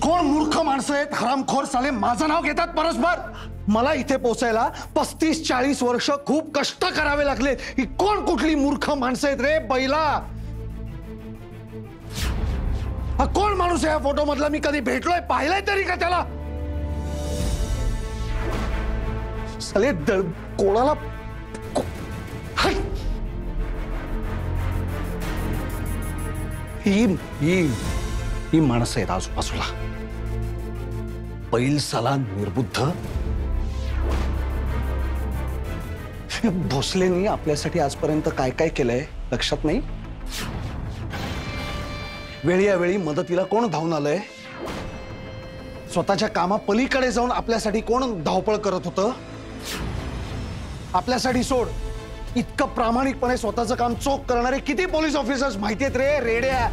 कोण मूर्ख माणसं आहेत हरामखोर साले माझं नाव घेतात परस्पर. मला इथे पोहोचायला 35-40 वर्ष खूप कष्ट करावे लागले. ही कोण कुठली मूर्ख माणसं आहेत रे बैला. हा कोण माणूस आहे या फोटो मधला. मी कधी भेटलोय पाहिलंय तरी का त्याला. साले कोणाला ही माणसं आहेत आजूबाजूला. बैल साला निर्बुद्ध. भोसलेंनी आपल्यासाठी आजपर्यंत काय काय केलंय लक्षात नाही. वेळी यावेळी मदतीला कोण धावून आलंय. स्वतःच्या कामा पलीकडे जाऊन आपल्यासाठी कोण धावपळ करत होतं. आपल्यासाठी सोड, इतकं प्रामाणिकपणे स्वतःचं काम चोख करणारे किती पोलीस ऑफिसर्स माहितीयेत रे रेड्या.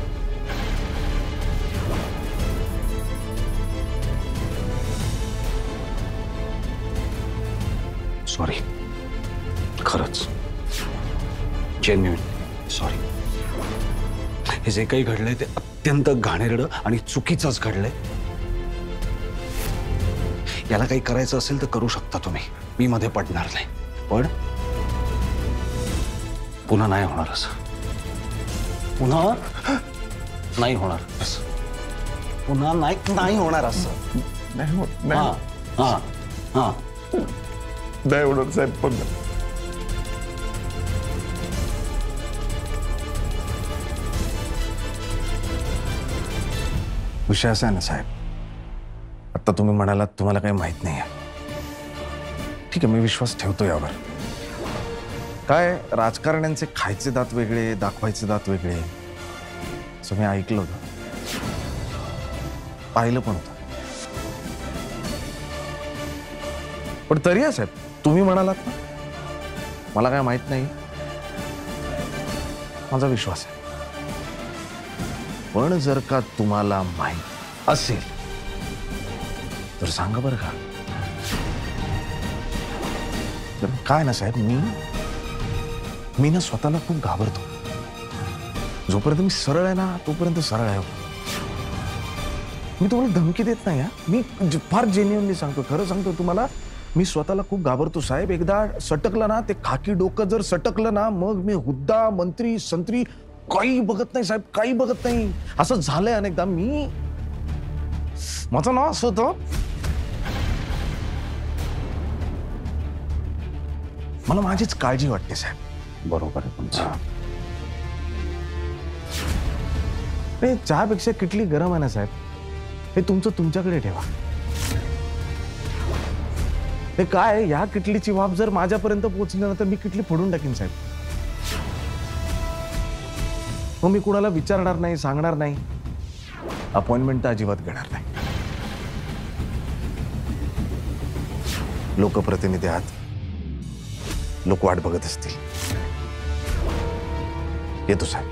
सॉरी, खरंच जेन्युइन सॉरी. हे जे काही घडलंय ते अत्यंत घाणेरडं आणि चुकीचंच घडलंय. याला काही करायचं असेल तर करू शकता तुम्ही, मी मध्ये पडणार नाही. पण पुन्हा नाही होणार असं. पुन्हा नाही होणार असं. पुन्हा नाही होणार असं. नाही होणार साहेब. पण विषय असा आहे ना साहेब, आता तुम्ही म्हणालात तुम्हाला काही माहित नाही आहे. ठीक आहे, मी विश्वास ठेवतो यावर. काय राजकारण्यांचे खायचे दात वेगळे, दाखवायचे दात वेगळे, असं मी ऐकलं होतं, पाहिलं पण होतं. पण तरी आहे साहेब, तुम्ही म्हणालात ना मला काय माहित नाही, माझा विश्वास आहे. पण जर का तुम्हाला माहित असेल तर सांगा बरं का. तर काय ना साहेब, मी ना स्वतःला खूप घाबरतो. जोपर्यंत मी सरळ आहे ना तोपर्यंत सरळ आहे. मी तुम्हाला धमकी देत नाही. मी फार जेन्युइनली सांगतो, खरं सांगतो तुम्हाला. मी स्वतःला खूप घाबरतो साहेब. एकदा सटकलं ना ते खाकी डोकं जर सटकलं ना, मग मी हुद्दा मंत्री संत्री काही बघत नाही साहेब, काही बघत नाही. असं झालंय अनेकदा. माझं नाव असं होतं, मला माझीच काळजी वाटते साहेब. बरोबर आहे तुमचं. चहापेक्षा किटली गरम आहे ना साहेब, हे तुमचं तुमच्याकडे ठेवा. हे काय, या किटलीची वाफ जर माझ्यापर्यंत पोहोचली ना तर मी किटली फोडून टाकीन साहेब. मग मी कुणाला विचारणार नाही, सांगणार नाही, अपॉइंटमेंट तर अजिबात घेणार नाही. लोकप्रतिनिधी आहात, लोक वाट बघत असतील. येतो साहेब.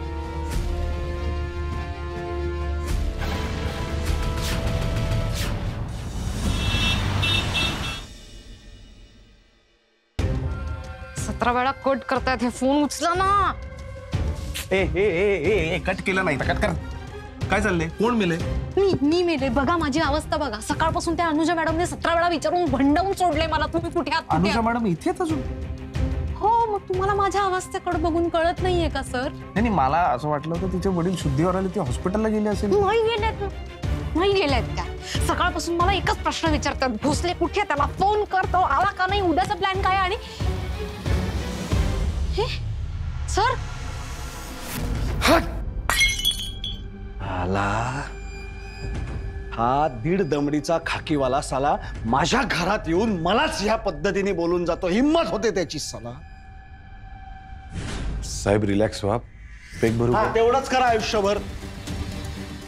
सतरा वेळा कट करतायत हे फोन. उचला ना. कट केलं नाही कट कर. काय चाललंय, कोण मेले? मी मेले. बघा माझी अवस्था बघा. सकाळपासून त्या अनुजा मॅडमने 17 वेळा विचारून भंडावून सोडले मला. तुम्ही कुठे आहात? अनुजा मॅडम इथेच अजून? हो, मग तुम्हाला माझ्या अवस्थेकडे बघून कळत नाहीये का सर? नाही, मला असं वाटलं होतं तिचे वडील शुद्धीवर आले, ते हॉस्पिटलला गेले असेल. नाही गेलेत का? सकाळपासून मला एकच प्रश्न विचारतात, भोसले कुठे? त्याला फोन करतो, आला का नाही? उद्याचा प्लॅन काय? आणि हे सर आला हा दीड दमडीचा खाकीवाला साला माझ्या घरात येऊन मलाच ह्या पद्धतीने बोलून जातो. हिम्मत होते त्याची साला. साहेब रिलॅक्स व्हा, पेक भरू. तेवढंच करा आयुष्यभर.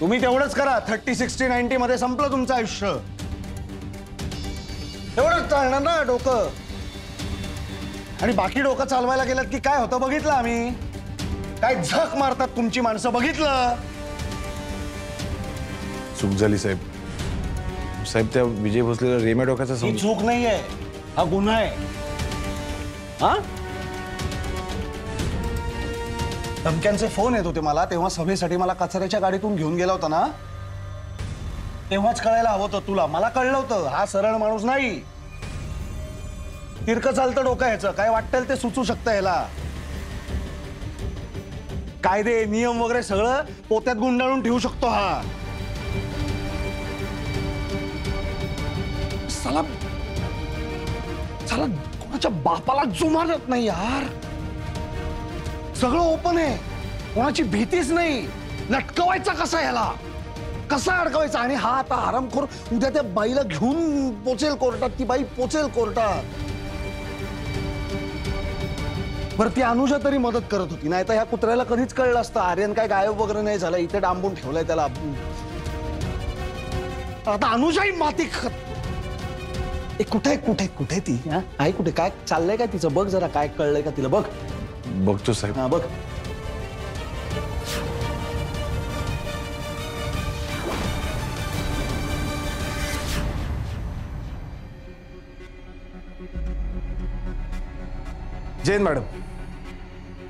तुम्ही तेवढंच करा. 30, 60, 90 मध्ये संपलं तुमचं आयुष्य. तेवढंच चालणार ना डोकं. आणि बाकी डोकं चालवायला गेलं की काय होतं बघितलं आम्ही. काय झक मारतात तुमची माणसं बघितलं. चूक झाली साहेब. साहेब त्या विजय भोसलेला रेमे डोक्याचा ही चूक नाहीये, हा गुन्हा आहे. हा धमक्यांचे फोन येत होते मला तेव्हा सभेसाठी मला कचऱ्याच्या गाडीतून घेऊन गेला होता ना. तेव्हाच कळायला हवं होतं तुला. मला कळलं होतं हा सरळ माणूस नाही. तिरकं चालतं डोकं ह्याचं. काय वाटेल ते सुचू शकतं ह्याला. कायदे नियम वगैरे सगळं पोत्यात गुंडाळून ठेवू शकतो हा. साला कोणाच्या बापाला जुमानत नाही यार. सगळं ओपन आहे, कोणाची भीतीच नाही. लटकवायचा कसा याला, कसा अडकवायचा? आणि हा आता हरामखोर उद्या त्या बाईला घेऊन पोचेल कोर्टात. ती बाई पोचेल कोर्टात. बरं ती अनुजा तरी मदत करत होती, नाही तर ह्या कुत्र्याला कधीच कळलं असतं आर्यन काय गायब वगैरे नाही झाला. इथे डांबून ठेवलाय त्याला. आता अनुजाही माती कुठे कुठे कुठे ती आहे? कुठे काय चाललंय काय तिचं? बघ जरा काय कळलंय का तिला? बघ. बघतो साहेब. हा बघ. जैन मॅडम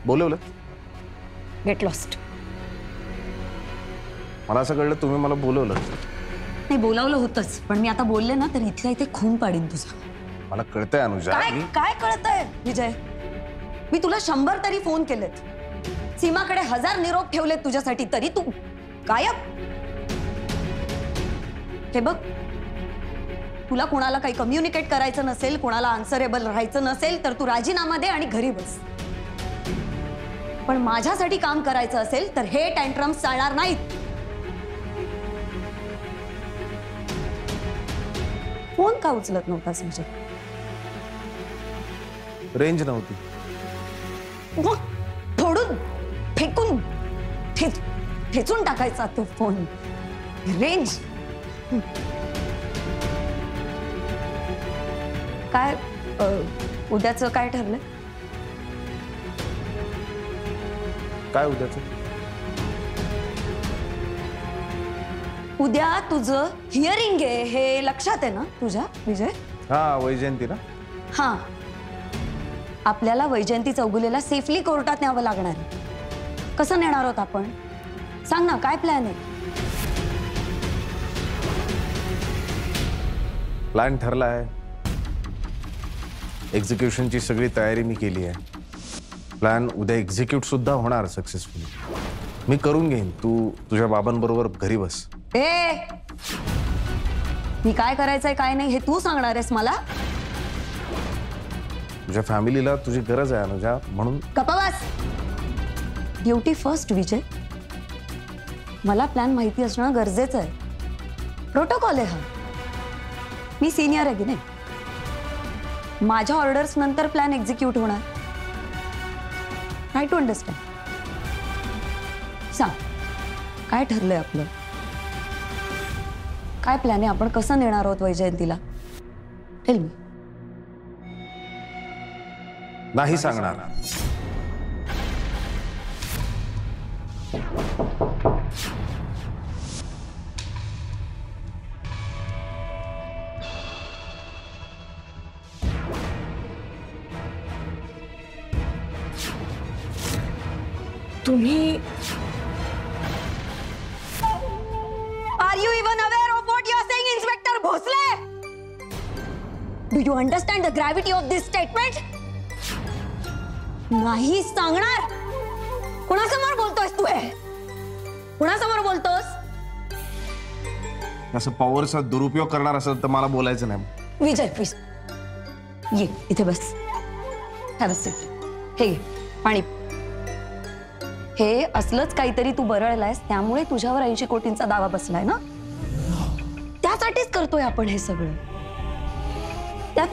बोलवलं? Get lost. मला असं कळलं तुम्ही मला बोलवलं. नाही बोलावलं होतंच, पण मी आता बोलले ना तर इथल्या इथे खून पाडीन तुझा. मला कळतंय अनुजा. काय काय कळतंय विजय? मी तुला 100 तरी फोन केलेत, सीमाकडे 1000 निरोप ठेवलेत तुझ्यासाठी, तरी तू गायब. हे बघ, तुला कोणाला काही कम्युनिकेट करायचं नसेल, कोणाला आन्सरेबल राहायचं नसेल तर तू राजीनामा दे आणि घरी बस. पण माझ्यासाठी काम करायचं असेल तर हे टँट्रम्स चालणार नाहीत. फोन का उचलत नव्हतास म्हणजे? रेंज नव्हती. फोडून फेकून ठेचून टाकायचा तो फोन. रेंज काय? उद्याचं काय ठरलंय? काय उद्याचं? उद्या तुझं हिअरिंग आहे हे लक्षात आहे ना तुझ्या विजय? हा वैजयंती ना. हा, आपल्याला वैजयंती चौगुलेला सेफली कोर्टात न्यावं लागणार आहे. कसं नेणार आहोत आपण? सांग ना, काय प्लॅन आहे? प्लॅन ठरला आहे, एक्झिक्युशनची सगळी तयारी मी केली आहे. प्लॅन उद्या एक्झिक्यूट सुद्धा होणार सक्सेसफुली. मी करून घेईन. तू तुझ्या बाबांबरोबर घरी बस. मी काय करायचंय काय नाही हे तू सांगणार आहेस मला? तुझ्या फॅमिलीला तुझी गरज आहे अनुजा, म्हणून. गप्पाबास. ड्युटी फर्स्ट विजय. मला प्लॅन माहिती असणं गरजेचं आहे. प्रोटोकॉल आहे हा. मी सिनियर आहे की नाही? माझ्या ऑर्डर्स नंतर प्लॅन एक्झिक्यूट होणार. Try to understand. सांग, काय ठरलंय आपलं? काय प्लॅन आहे? आपण कसं नेणार आहोत वैजयंतीला? Tell me. नाही सांगणार. तुम्ही are you even aware of what you are saying, inspector Bhosale? Do you understand the gravity of this statement? नाही सांगणार. कुणासमोर बोलतोयस तू? हे कुणासमोर बोलतोस? असं पॉवरचा दुरुपयोग करणार असेल तर मला बोलायचं नाही. विजय प्लीज ये इथे बस. Have a seat. हे घे पाणी. हे असलंच काहीतरी तू बरळलायस, त्यामुळे तुझ्यावर 80 कोटींचा दावा बसलाय ना? त्यासाठीच करतोय आपण हे सगळं. त्यात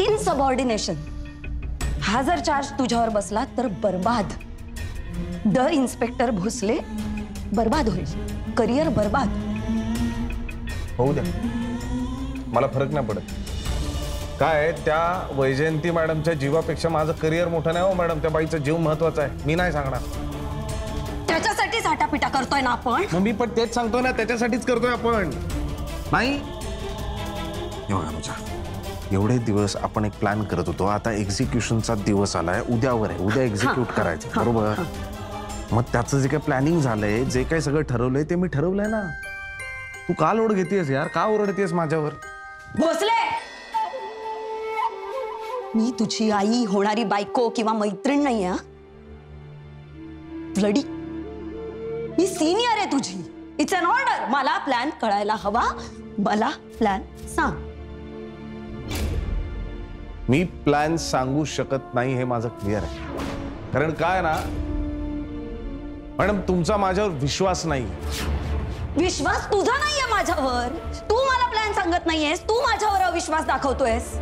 इनसबऑर्डिनेशन हा जर चार्ज तुझ्यावर बसला तर बर्बाद. द इन्स्पेक्टर भोसले बर्बाद होईल. करिअर बर्बाद होऊ द्या, मला फरक नाही पडत. काय त्या वैजयंती मॅडमच्या जीवापेक्षा माझं करिअर मोठं नाही हो मॅडम. त्या बाईचा जीव महत्वाचा आहे. मी नाही सांगणार. त्याच्यासाठीच आटापिटा करतोय ना आपण. मग मी पण तेच सांगतोय ना, त्याच्यासाठीच करतोय आपण. नाही एवढे दिवस आपण एक प्लॅन करत होतो, आता एक्झिक्युशनचा दिवस आलाय. उद्यावर आहे, उद्या एक्झिक्यूट करायचं बरोबर. मग त्याचं जे काही प्लॅनिंग झालंय, जे काही सगळं ठरवलंय ते मी ठरवलंय ना. तू का लोड घेतेस यार? का ओरडतेस माझ्यावर? भोसले, मी तुझी आई, होणारी बायको किंवा मैत्रीण नाही हा. ब्लडी, मी सिनियर आहे तुझी. It's an order. मला प्लॅन कळायला हवा. मला प्लॅन सांग. मी प्लॅन सांगू शकत नाही हे माझं क्लिअर आहे. कारण काय ना मॅडम, तुमचा माझ्यावर विश्वास नाही. विश्वास तुझा नाहीये माझ्यावर. तू मला प्लॅन सांगत नाहीयेस. तू माझ्यावर अविश्वास दाखवतोयस.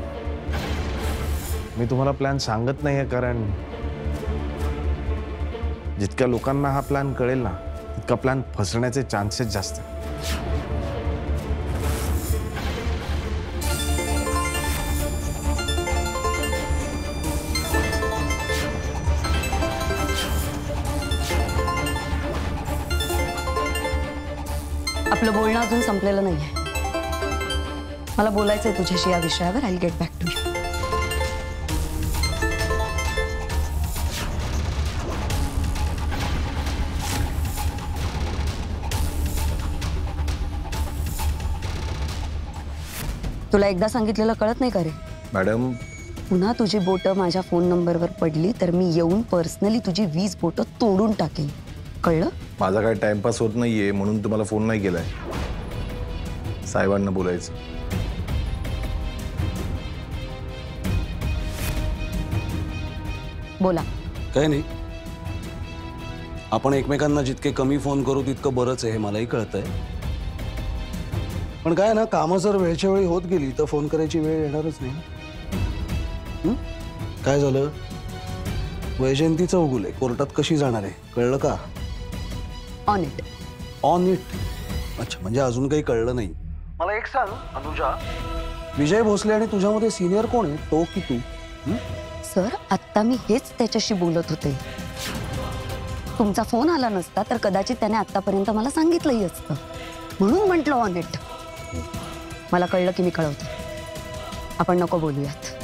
मी तुम्हाला प्लॅन सांगत नाहीये कारण जितक्या लोकांना हा प्लॅन कळेल ना तितका प्लॅन फसण्याचे चान्सेस जास्त आहेत. आपलं बोलणं अजून संपलेलं नाहीये. मला बोलायचंय तुझ्याशी या विषयावर. I get back to you. तुला एकदा सांगितलेलं कळत नाही का रे? मॅडम, पुन्हा तुझी बोटं माझ्या फोन नंबरवर पडली तर मी येऊन पर्सनली तुझी 20 बोटं तोडून टाकेन. कळलं? माझा काही टाइमपास होत नाहीये म्हणून तुम्हाला फोन नाही केलाय. साहेबांना बोलायचं. बोला. काय नाही, आपण एकमेकांना जितके कमी फोन करू तितकं बरंच आहे हे मलाही कळतंय. पण काय ना, कामं जर वेळच्या वेळी होत गेली तर फोन करायची वेळ येणारच नाही. काय झालं? वैजयंतीचं उगुल आहे, कोर्टात कशी जाणार आहे कळलं का? On it. On it. अच्छा, म्हणजे अजून काही कळलं नाही. मला एक सांग अनुजा, विजय भोसले आणि तुझ्यामध्ये सिनियर कोण आहे, तो की तू? सर, आत्ता मी हेच त्याच्याशी बोलत होते. तुमचा फोन आला नसता तर कदाचित त्याने आतापर्यंत मला सांगितलंही असतं. म्हणून म्हटलं ऑन इट. मला कळलं की मी कळवते. आपण नको बोलूयात.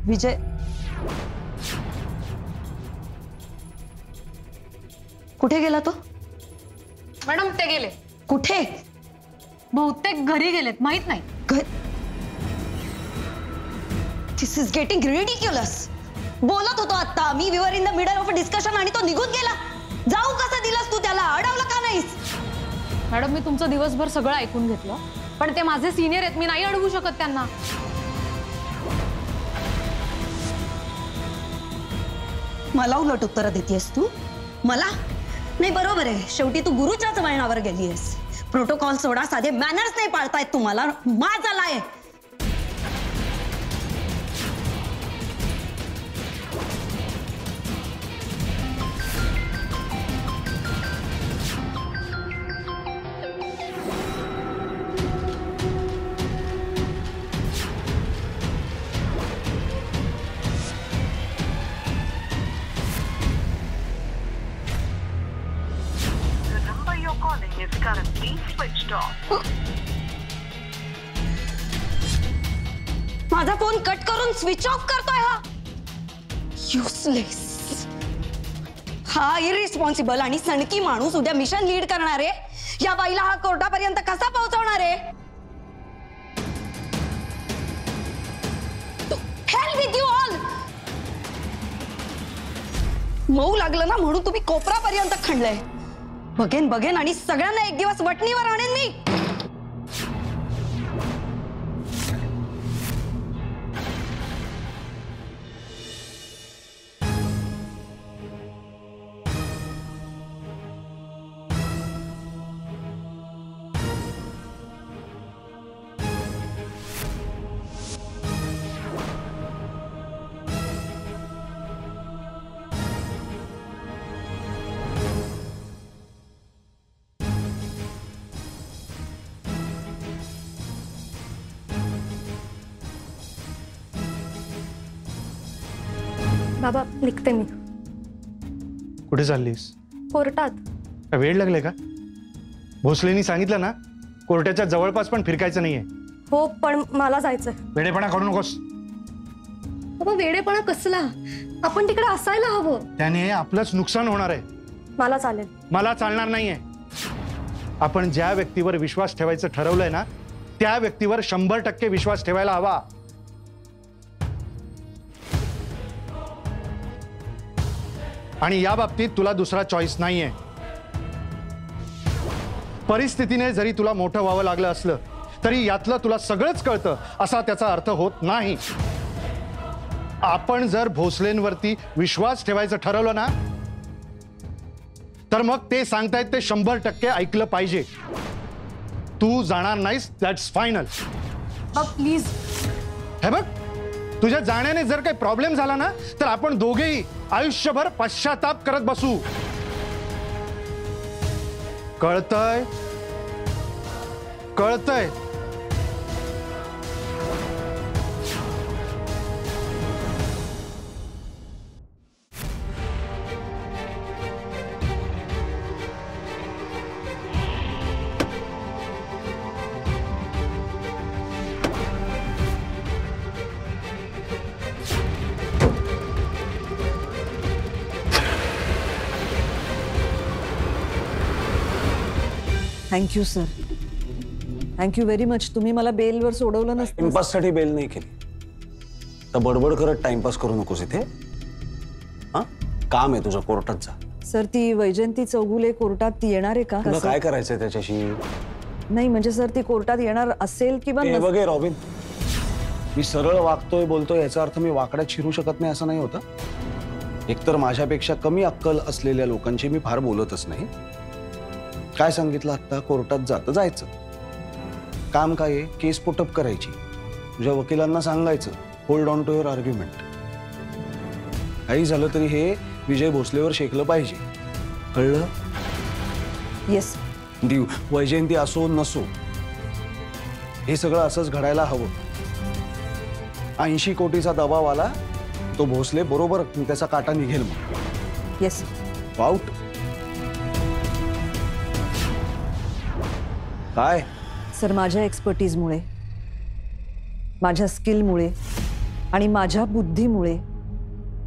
विजय कुठे गेला तो? मॅडम ते गेले. कुठे? बहुतेक घरी गेलेत, माहित नाही. This is getting ridiculous. बोलत होतो आता मी, we were in the middle of a discussion आणि तो निघून गेला. जाऊ कसं दिलंस तू त्याला? अडवलं का नाहीस? मॅडम, मी तुमचं दिवसभर सगळं ऐकून घेतलं, पण ते माझे सिनियर आहेत, मी नाही अडवू शकत त्यांना. मला उलट उत्तर देतेस तू? मला नाही. बरोबर आहे, शेवटी तू गुरुच्याच वळणावर गेलीयस. प्रोटोकॉल सोडा, साधे मॅनर्स नाही पाळतायत तुम्हाला. माझा लाय. is currently switched off. माझा फोन कट करून स्विच ऑफ करतोय हा. युजलेस. हा इरिस्पॉन्सिबल आणि सणकी माणूस उद्या मिशन लीड करणार आहे. या बाईला हा कोर्टापर्यंत कसा पोहोचवणार आहे? Hell with you all. मऊ लागलं ना म्हणून तुम्ही कोपरापर्यंत खणलंय. बघेन बघेन आणि सगळ्यांना एक दिवस वटणीवर आणेन मी. बाबा, निघते मी. कुठे चाललीस? कोर्टात. काय वेळ लागले का? भोसलेनी सांगितलं ना कोर्टाच्या जवळपास पण फिरकायचं नाहीये. हो, पण मला जायचंय. वेडेपणा करू नकोस. बाबा वेडेपणा कसला, आपण तिकडे असायला हवं. त्याने आपलंच नुकसान होणार आहे. मला चालेल. मला चालणार नाहीये. आपण ज्या व्यक्तीवर विश्वास ठेवायचं ठरवलंय ना त्या व्यक्तीवर 100% विश्वास ठेवायला हवा. आणि या बाबतीत तुला दुसरा चॉईस नाहीये. परिस्थितीने जरी तुला मोठं व्हावं लागलं असलं तरी यातलं तुला सगळंच कळतं असा त्याचा अर्थ होत नाही. आपण जर भोसलेंवरती विश्वास ठेवायचं ठरवलं ना तर मग ते सांगतायत ते 100% ऐकलं पाहिजे. तू जाणार नाहीस, दॅट्स फायनल. प्लीज. हे बघ, तुझ्या जाण्याने जर काही प्रॉब्लेम झाला ना तर आपण दोघेही आयुष्यभर पश्चाताप करत बसू. कळतंय? कळतंय? Thank you sir, thank you very much. तुम्ही मला बेलवर सोडवलं नसतं. टाइमपाससाठी बेल नाही केली तर बडबड करत टाइमपास करू नकोस इथे. हा, काम आहे तुझं, कोर्टात जा. सर, ती वैजयंती चौगुले कोर्टात येणार आहे का? तुला काय करायचंय त्याच्याशी? नाही म्हणजे सर, ती कोर्टात येणार असेल किंवा हे बघे रॉबिन, मी सरळ वागतोय बोलतोय याचा अर्थ मी वाकड्यात शिरू शकत नाही असं नाही होतं. एकतर माझ्यापेक्षा कमी अक्कल असलेल्या लोकांची मी फार बोलतच नाही. काय सांगितलं आता? कोर्टात जायचं. काम काय आहे? केस पुटअप करायची. तुझ्या वकिलांना सांगायचं hold on to your argument. काही झालं तरी हे विजय भोसलेवर शेकलं पाहिजे. कळलं? येस. देव, वैजयंती असो नसो हे सगळं असंच घडायला हवं. 80 कोटीचा दबाव आला तो भोसले बरोबर त्याचा काटा निघेल. मग येस. आउट. काय सर, माझ्या एक्सपर्टीजमुळे, माझ्या स्किलमुळे आणि माझ्या बुद्धीमुळे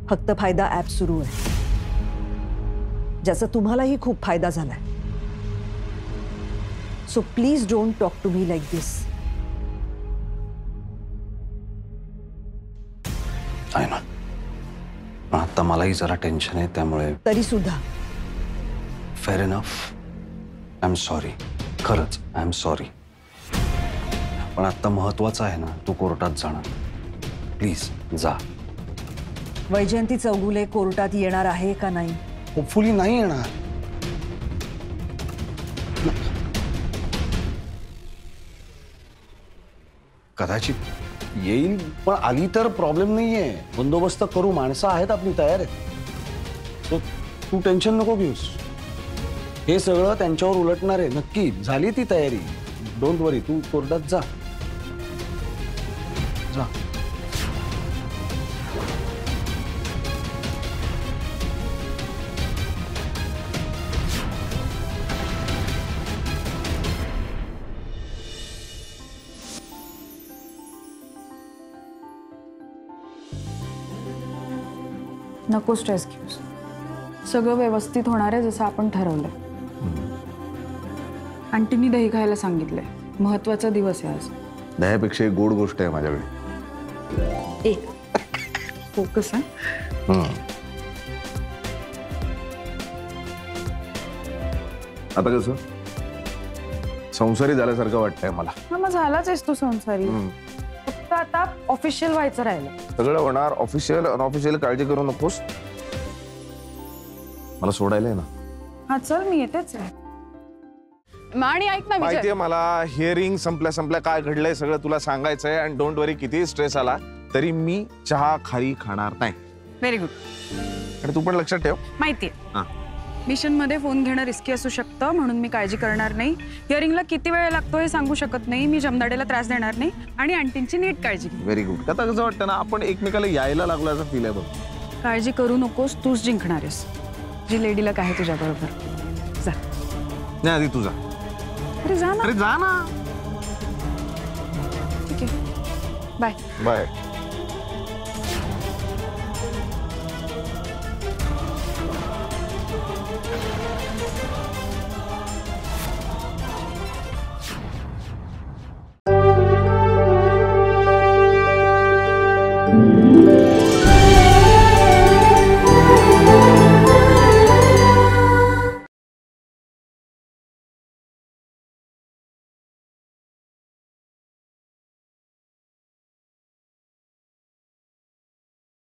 फक्त फायदा ॲप सुरू आहे, ज्याचा तुम्हालाही खूप फायदा झालाय. So please don't talk to me like this. आहे ना, आता मलाही जरा टेन्शन आहे त्यामुळे. तरी सुद्धा fair enough. I am sorry, खरंच आय एम सॉरी. पण आता महत्वाचं आहे ना, तू कोर्टात जाणार. प्लीज जा. वैजयंती चौगुले कोर्टात येणार आहे का नाही? होपफुली नाही येणार. कदाचित येईल, पण आली तर प्रॉब्लेम नाहीये. बंदोबस्त करू, माणसं आहेत आपली, तयार आहेत. सो तू टेन्शन नको घेऊस. हे सगळं त्यांच्यावर उलटणार आहे नक्की. झाली ती तयारी. डोंट वरी, तू कोर्टात जा. जा. नको स्ट्रेस घेऊस. सगळं व्यवस्थित होणार आहे जसं आपण ठरवलंय. आंटींनी दही खायला सांगितलंय. महत्वाचा दिवस आहे आज. दह्यापेक्षा एक गोड गोष्ट आहे माझ्याकडे. एक फोकस आहे. आता कसं संसारी झाल्यासारखं वाटतंय मला. मग झालाच आहेस तू संसारी. फक्त आता ऑफिशियल व्हायचं राहिलं. सगळं होणार. ऑफिशियल अनऑफिशियल काळजी करू नकोस. मला सोडायला आहे ना. हा चल, मी येतेच आहे. आणि ऐक ना विजय, माहितीये मला, हिअरिंग संपल्या काय घडलंय सगळं तुला सांगायचंय. आणि डोंट वरी, किती स्ट्रेस आला तरी मी चहा खारी खाणार नाही. Very good. आणि तू पण लक्षात ठेव. माहितीये, मिशन मध्ये फोन घेणं रिस्की असू शकतं, म्हणून मी काळजी करणार नाही. हिअरिंगला किती वेळ लागतो हे सांगू शकत नाही. मी जमदाडेला त्रास देणार नाही आणि आंटींची नीट काळजी घे. Very good. आता कसं वाटतं ना, आपण एकमेकाला यायला लागलो असं फील आहे बघ. काळजी करू नकोस, तूच जिंकणार आहेस. जी लेडीला काय तुझ्या बरोबर. जा. नाही, आधी तू जा. अरे जा ना. अरे जा ना. ठीक आहे, बाय. बाय.